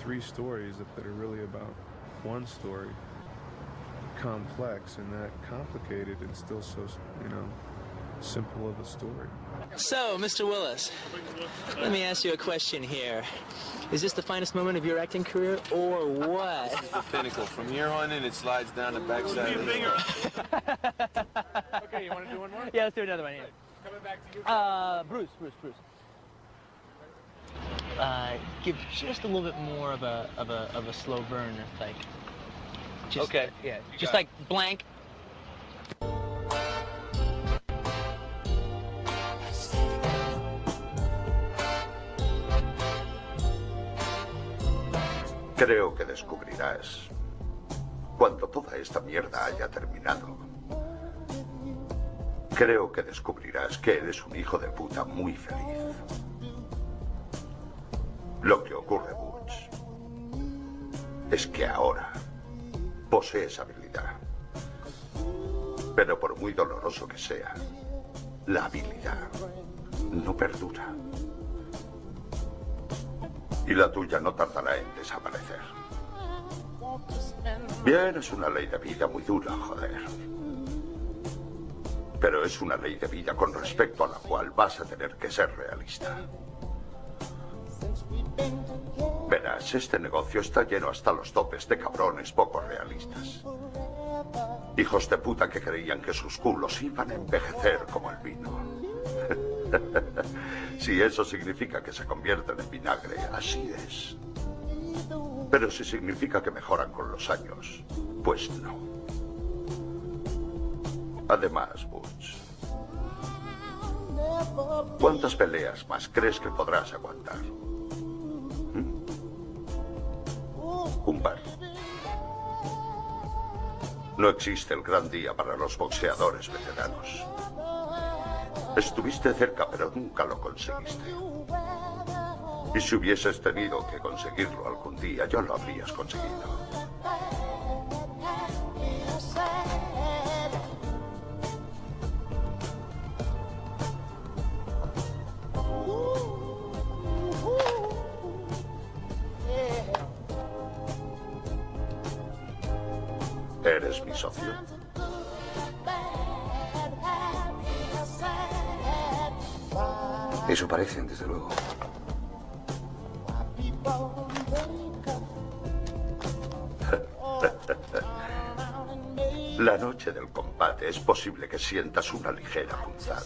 three stories that are really about one story. Complex and that complicated and still so, you know, simple of a story. So, Mr. Willis, let me ask you a question here. Is this the finest moment of your acting career, or what? This is the pinnacle. From here on in, it slides down the backside of the finger. Okay, you want to do one more? Yeah, let's do another one here. Coming back to you. Bruce. Give just a little bit more of a slow burn, like. Just, Okay. Yeah, just like blank. Creo que descubrirás, cuando toda esta mierda haya terminado, creo que descubrirás que eres un hijo de puta muy feliz. Lo que ocurre, Butch, es que ahora posees habilidad. Pero por muy doloroso que sea, la habilidad no perdura. Y la tuya no tardará en desaparecer. Bien, es una ley de vida muy dura, joder. Pero es una ley de vida con respecto a la cual vas a tener que ser realista. Verás, este negocio está lleno hasta los topes de cabrones poco realistas. Hijos de puta que creían que sus culos iban a envejecer como el vino. Si eso significa que se convierten en vinagre, así es. Pero si significa que mejoran con los años, pues no. Además, Butch, ¿cuántas peleas más crees que podrás aguantar? Un par. No existe el gran día para los boxeadores veteranos. Estuviste cerca, pero nunca lo conseguiste. Y si hubieses tenido que conseguirlo algún día, ya lo habrías conseguido. ¿Eres mi socio? Eso parecen, desde luego. La noche del combate es posible que sientas una ligera punzada.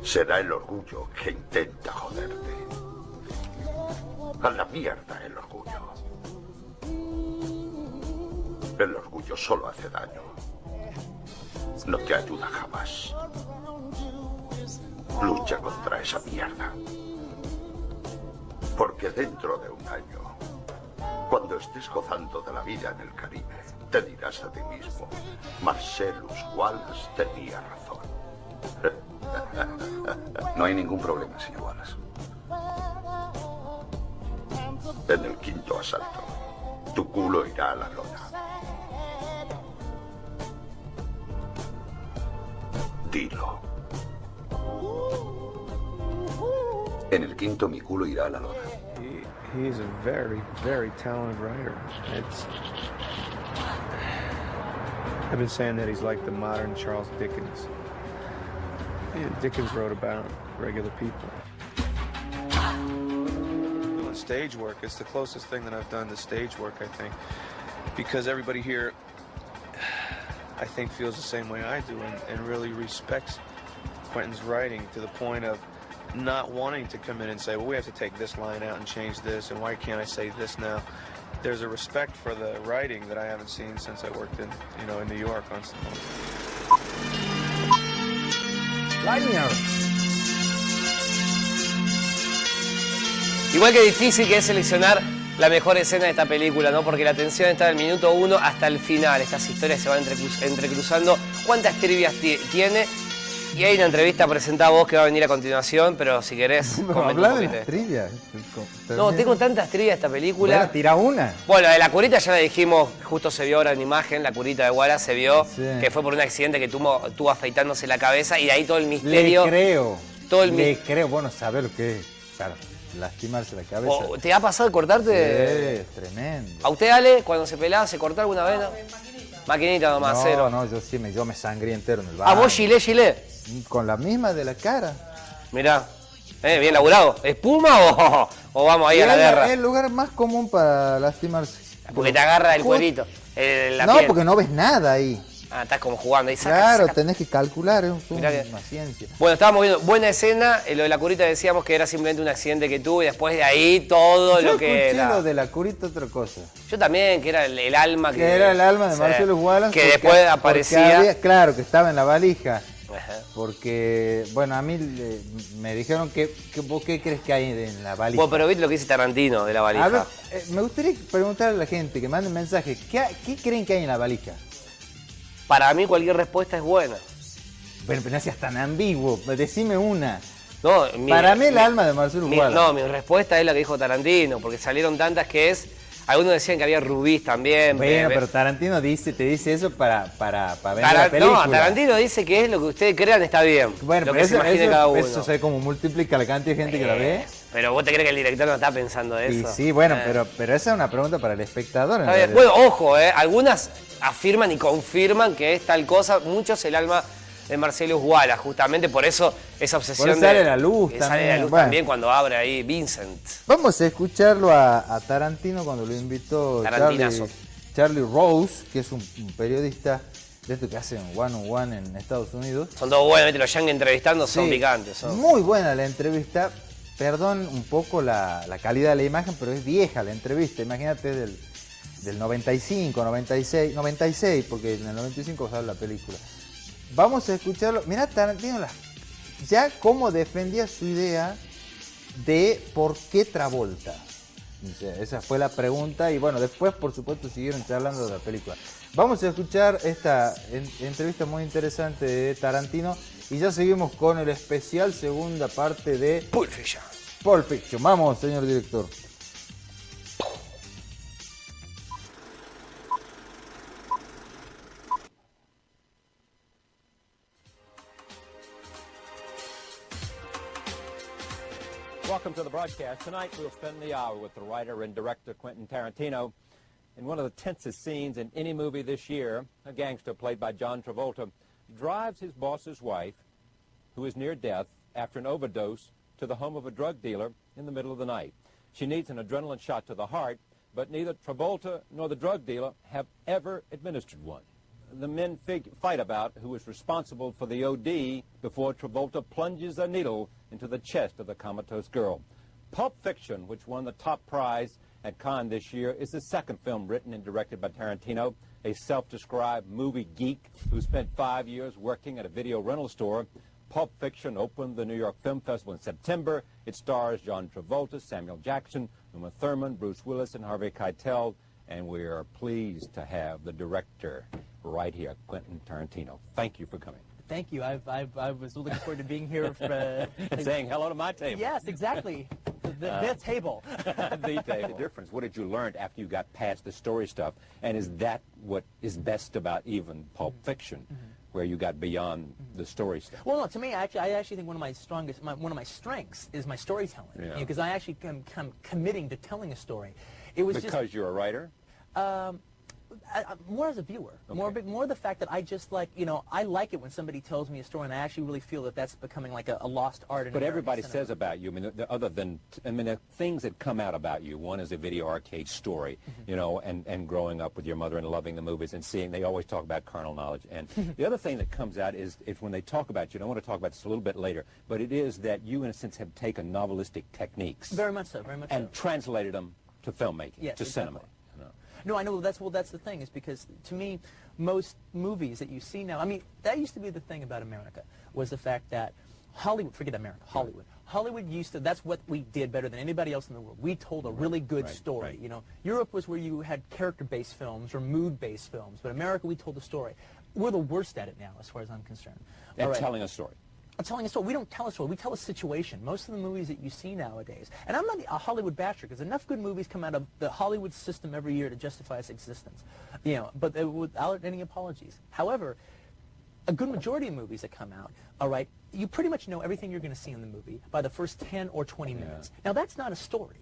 Será el orgullo que intenta joderte. A la mierda el orgullo. El orgullo solo hace daño. No te ayuda jamás. Lucha contra esa mierda. Porque dentro de un año, cuando estés gozando de la vida en el Caribe, te dirás a ti mismo, Marcellus Wallace tenía razón. No hay ningún problema, señor Wallace. En el quinto asalto, tu culo irá a la lona. Dilo. En el quinto, mi culo irá a la lona. He's a very, very talented writer. I've been saying that he's like the modern Charles Dickens. Yeah, Dickens wrote about regular people. Doing stage work, it's the closest thing that I've done to stage work, I think. Because everybody here, I think, feels the same way I do and really respects Quentin's writing to the point of not wanting to come in and say, well, we have to take this line out and change this, and why can't I say this now? There's a respect for the writing that I haven't seen since I worked in, you know, in New York on some. Igual que difícil que es seleccionar la mejor escena de esta película, ¿no? Porque la tensión está del minuto 1 hasta el final. Estas historias se van entrecruzando. ¿Cuántas trivias tiene? Y hay una entrevista presentada a vos que va a venir a continuación, pero si querés... No, hablar de las trivias. No, tengo tantas trivias de esta película. Bueno, tira una. Bueno, la de la curita ya la dijimos, justo se vio ahora en imagen, la curita de Wallace se vio, Sí. que fue por un accidente que tuvo afeitándose la cabeza y de ahí todo el misterio. Le creo. Todo el Le creo, bueno, saber lo que es. Claro. lastimarse la cabeza. ¿Te ha pasado de cortarte? Sí, tremendo. ¿A usted, Ale, cuando se pelaba, se cortó alguna vez? Maquinita nomás, cero. No, yo me sangré entero en el baño. ¿A vos gilet? Con la misma de la cara. Mirá, bien laburado. ¿Espuma o vamos ahí a la guerra? Es el lugar más común para lastimarse. Porque te agarra el cuerito, la no, piel. porque no ves nada ahí. Ah, estás como jugando ahí. Claro, saca. tenés que calcular, es una ciencia. Bueno, estábamos viendo, buena escena, lo de la curita decíamos que era simplemente un accidente que tuvo y después de ahí todo lo que era. Lo de la curita otra cosa. Yo también, que era el alma que era el alma de Marcelo Wallace. Que después aparecía. Claro, que estaba en la valija. Ajá. Porque, bueno, a mí me dijeron que vos qué crees que hay en la valija. Bueno, pero viste lo que dice Tarantino de la valija. A ver, me gustaría preguntarle a la gente que mande un mensaje, ¿qué creen que hay en la valija? Para mí cualquier respuesta es buena. Pero no seas tan ambiguo, decime una. No, para mí el alma de Marcelo Wallace. No, mi respuesta es la que dijo Tarantino, porque salieron tantas que es... Algunos decían que había rubíes también. Bueno, pero Tarantino te dice eso para ver la película. No, Tarantino dice que es lo que ustedes crean está bien. Bueno, lo pero que se imagine cada uno. Eso se como multiplica la cantidad de gente que la ve. Pero vos te crees que el director no está pensando eso. Sí, bueno, pero esa es una pregunta para el espectador. Bueno, ojo, algunas afirman y confirman que es tal cosa. Muchos el alma de Marcelo Wallace, justamente por eso esa obsesión sale la luz también. Sale la luz también cuando abre ahí Vincent. Vamos a escucharlo a Tarantino cuando lo invitó Charlie Rose, que es un periodista de esto que hacen One on One en Estados Unidos. Son todos buenos, los yankees entrevistando son picantes. Son. Muy buena la entrevista. Perdón un poco la calidad de la imagen, pero es vieja la entrevista. Imagínate del 95, 96, porque en el 95 sale la película. Vamos a escucharlo. Mirá Tarantino ya cómo defendía su idea de por qué Travolta. O sea, esa fue la pregunta y bueno, después por supuesto siguieron charlando de la película. Vamos a escuchar esta entrevista muy interesante de Tarantino y ya seguimos con el especial segunda parte de Pulp Fiction. Pulp Fiction. Vamos, señor director. Welcome to the broadcast. Tonight we'll spend the hour with the writer and director Quentin Tarantino. In one of the tensest scenes in any movie this year, a gangster played by John Travolta drives his boss's wife, who is near death after an overdose, to the home of a drug dealer in the middle of the night. She needs an adrenaline shot to the heart, but neither Travolta nor the drug dealer have ever administered one. The men fight about who is responsible for the OD before Travolta plunges a needle into the chest of the comatose girl. Pulp Fiction, which won the top prize at Cannes this year, is the second film written and directed by Tarantino, a self-described movie geek who spent 5 years working at a video rental store. Pulp Fiction opened the New York Film Festival in September. It stars John Travolta, Samuel Jackson, Uma Thurman, Bruce Willis, and Harvey Keitel. And we are pleased to have the director right here, Quentin Tarantino. Thank you for coming. Thank you. I was looking forward to being here. And saying hello to my table. Yes, exactly. The table. The table. The difference. What did you learn after you got past the story stuff? And is that what is best about even Pulp Fiction, where you got beyond the story stuff? Well, no. To me, I actually think one of my strengths is my storytelling. Yeah. Because I actually am committing to telling a story. It was because you're a writer. More as a viewer, okay. more the fact that I just like, I like it when somebody tells me a story, and I actually really feel that that's becoming like a lost art. But everybody says about you, the things that come out about you. One is a video arcade story, and growing up with your mother and loving the movies and seeing. They always talk about carnal knowledge, and the other thing that comes out is when they talk about you. And I want to talk about this a little bit later, but it is that you, in a sense, have taken novelistic techniques, very much so, and translated them to filmmaking, yes, to cinema. No, I know. That's the thing, is because to me, most movies that you see now, that used to be the thing about America, was the fact that Hollywood, forget America, Hollywood. Hollywood used to, that's what we did better than anybody else in the world. We told a really good story. Europe was where you had character-based films or mood-based films, but America, we told a story. We're the worst at it now, as far as I'm concerned. And telling a story. Telling a story. We don't tell a story. We tell a situation. Most of the movies that you see nowadays, and I'm not a Hollywood basher, because enough good movies come out of the Hollywood system every year to justify its existence, but without any apologies. However, a good majority of movies that come out, all right, you pretty much know everything you're going to see in the movie by the first 10 or 20 minutes. Now, that's not a story.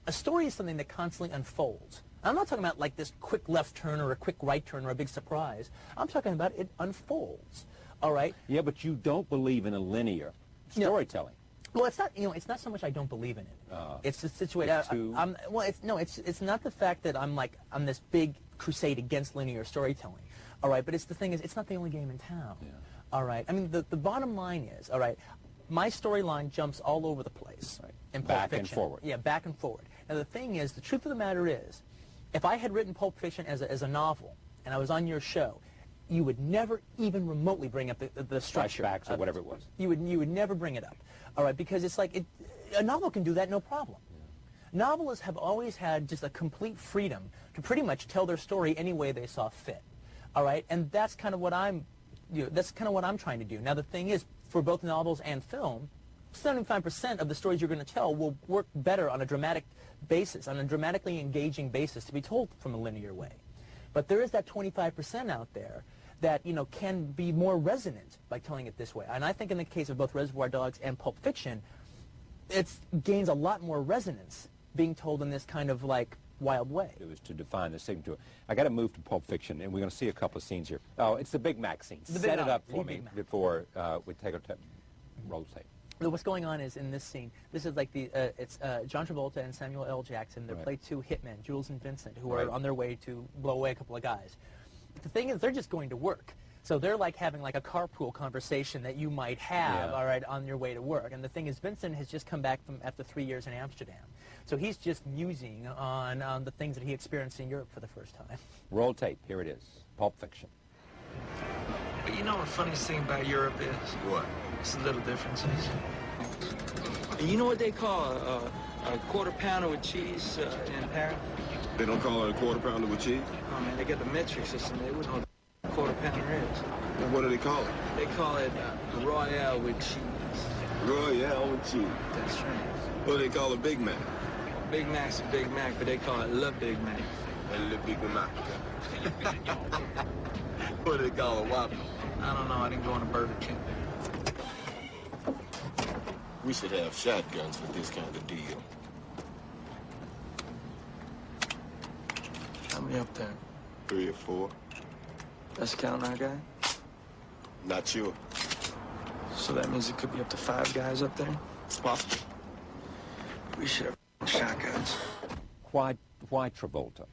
A story is something that constantly unfolds. I'm not talking about like this quick left turn or a quick right turn or a big surprise. I'm talking about it unfolds, all right? Yeah, but you don't believe in a linear storytelling. Well, it's not. It's not so much I don't believe in it. It's the situation. Well, it's not the fact that I'm like on this big crusade against linear storytelling. All right, but it's the thing is, it's not the only game in town. Yeah. All right. I mean, the bottom line is, all right, my storyline jumps all over the place. Right. In Pulp Fiction. And forward. Yeah, back and forward. Now the thing is, the truth of the matter is, if I had written Pulp Fiction as a novel and I was on your show, you would never even remotely bring up the structure. Flashbacks or whatever it was. You would never bring it up. All right, because it's like a novel can do that no problem. Yeah. Novelists have always had just a complete freedom to pretty much tell their story any way they saw fit. All right, and that's kind of what I'm trying to do. Now the thing is, for both novels and film, 75% of the stories you're going to tell will work better on a dramatic basis, on a dramatically engaging basis, to be told from a linear way. But there is that 25% out there that, can be more resonant by telling it this way. And I think in the case of both Reservoir Dogs and Pulp Fiction, it gains a lot more resonance being told in this kind of like wild way. It was to define the signature. I got to move to Pulp Fiction, and we're going to see a couple of scenes here. Oh, it's the Big Mac scene. Set it up for me before we take our roll tape. What's going on is in this scene, this is like it's John Travolta and Samuel L. Jackson. They play two hitmen, Jules and Vincent, who are on their way to blow away a couple of guys. But the thing is, they're just going to work. So they're like having like a carpool conversation that you might have, all right, on your way to work. And the thing is, Vincent has just come back from after 3 years in Amsterdam. So he's just musing on the things that he experienced in Europe for the first time. Roll tape. Here it is. Pulp Fiction. But you know what the funniest thing about Europe is? What? It's the little differences. And you know what they call a quarter pounder with cheese in Paris? They don't call it a quarter pounder with cheese? Oh, man, they got the metric system. They wouldn't know what a quarter pounder is. And what do they call it? They call it Royale with cheese. Royale with cheese. That's right. What do they call a Big Mac? Big Mac's a Big Mac, but they call it Le Big Mac. Le Big Mac. What do they call a Whopper? I don't know. I didn't go on a Burger King. We should have shotguns for this kind of deal. How many up there? 3 or 4. That's counting our guy? Not sure. So that means it could be up to 5 guys up there? It's possible. We should have shotguns. Why Travolta?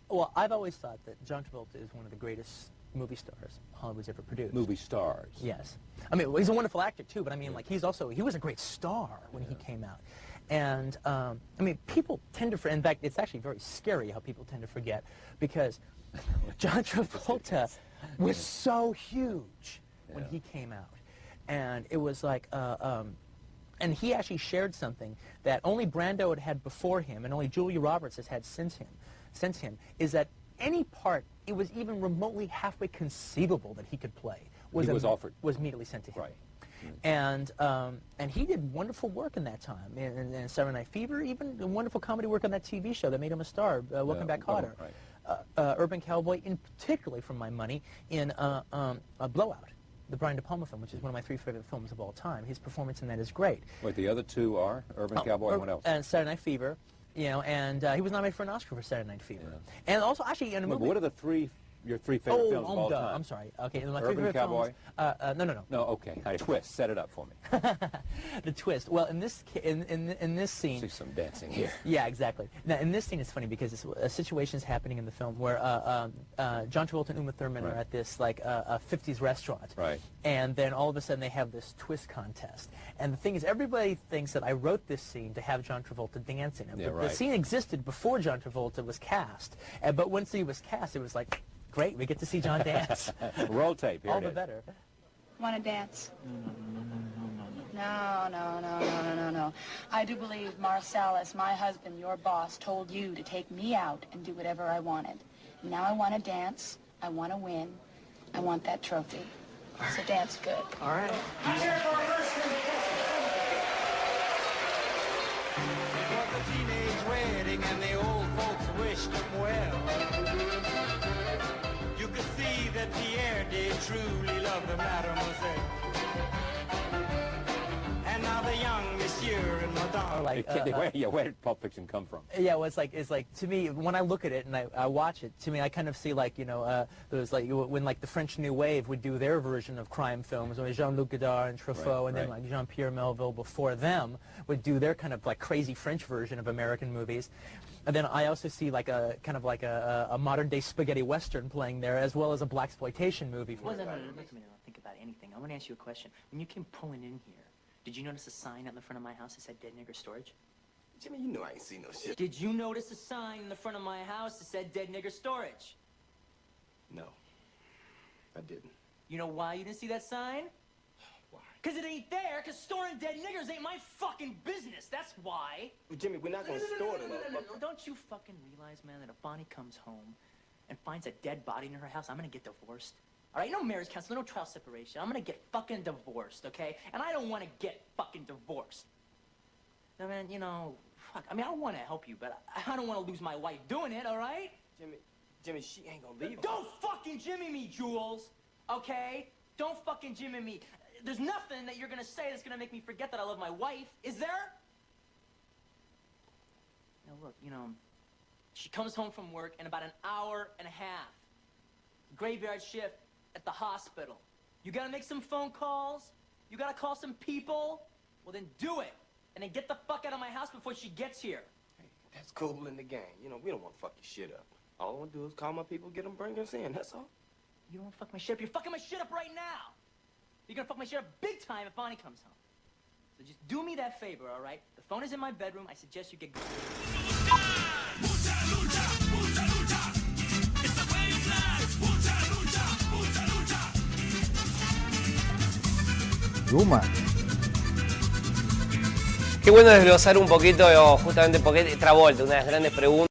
Well, I've always thought that John Travolta is one of the greatest movie stars Hollywood's ever produced. Movie stars. Yes. I mean, well, he's a wonderful actor, too, but I mean, like, he was a great star when he came out. And, I mean, people tend to, in fact, it's actually very scary how people tend to forget, because John Travolta was so huge when he came out. And it was like, and he actually shared something that only Brando had before him, and only Julia Roberts has had since him, is that any part it was even remotely halfway conceivable that he could play was immediately sent to him. Right. And he did wonderful work in that time. And Saturday Night Fever, even wonderful comedy work on that TV show that made him a star, Welcome Back, Kotter. Right. Urban Cowboy, particularly from my money, in Blowout, the Brian De Palma film, which is one of my 3 favorite films of all time. His performance in that is great. Wait, the other 2 are Urban Cowboy and what else? And Saturday Night Fever. And he was nominated for an Oscar for Saturday Night Fever. Yeah. And also, actually, in a movie... But what are your 3 favorite films of all time? I'm sorry. Okay, my Urban 3 favorite Cowboy? films... No. No, okay. Twist. Set it up for me. The twist. Well, in this scene... See some dancing here. Yeah, exactly. Now, in this scene, it's funny because a situation is happening in the film where John Travolta and Uma Thurman are at this, like, 50s restaurant. Right. And then all of a sudden they have this twist contest. And the thing is, everybody thinks that I wrote this scene to have John Travolta dancing. Yeah, but the scene existed before John Travolta was cast. But once he was cast, it was like, great, we get to see John dance. Roll tape. Here all the better. Want to dance? No. I do believe Marcellus, my husband, your boss, told you to take me out and do whatever I wanted. Now I want to dance. I want to win. I want that trophy. So dance good. All right. I'm here for a wrestling. It was a teenage wedding and the old folks wished them well. You could see that Pierre did truly love the mademoiselle. And now the young monsieur and madame. Like, where did Pulp Fiction come from? Yeah, well, it's like to me, when I look at it and I watch it, to me I kind of see like, you know, those like when like the French New Wave would do their version of crime films, when Jean-Luc Godard and Truffaut, and then like Jean-Pierre Melville before them would do their kind of like crazy French version of American movies. And then I also see like a kind of like a modern day spaghetti western playing there, as well as a blaxploitation movie. Well, no, think about anything. I want to ask you a question. When you came pulling in here, did you notice a sign out in the front of my house that said Dead Nigger Storage? Jimmy, you know I ain't seen no shit. Did you notice a sign in the front of my house that said Dead Nigger Storage? No, I didn't. You know why you didn't see that sign? Why? Because it ain't there, because storing dead niggers ain't my fucking business, that's why. Well, Jimmy, we're not gonna store them. No. Don't you fucking realize, man, that if Bonnie comes home and finds a dead body in her house, I'm gonna get divorced? All right, no marriage counseling, no trial separation. I'm gonna get fucking divorced, okay? And I don't want to get fucking divorced. Now, man, you know, fuck. I mean, I want to help you, but I don't want to lose my wife doing it, all right? Jimmy, she ain't gonna leave. Don't fucking Jimmy me, Jules, okay? Don't fucking Jimmy me. There's nothing that you're gonna say that's gonna make me forget that I love my wife, is there? Now, look, you know, she comes home from work in about an hour and a half. Graveyard shift at the hospital. You gotta make some phone calls. You gotta call some people. Well, then do it. And then get the fuck out of my house before she gets here. Hey, that's cool in the game. You know, we don't want to fuck your shit up. All I want to do is call my people, get them, bring us in. That's all. You don't want to fuck my shit up. You're fucking my shit up right now. You're gonna fuck my shit up big time if Bonnie comes home. So just do me that favor, all right? The phone is in my bedroom. I suggest you get going. Yuma. Qué bueno desglosar un poquito, justamente porque Travolta, una de las grandes preguntas.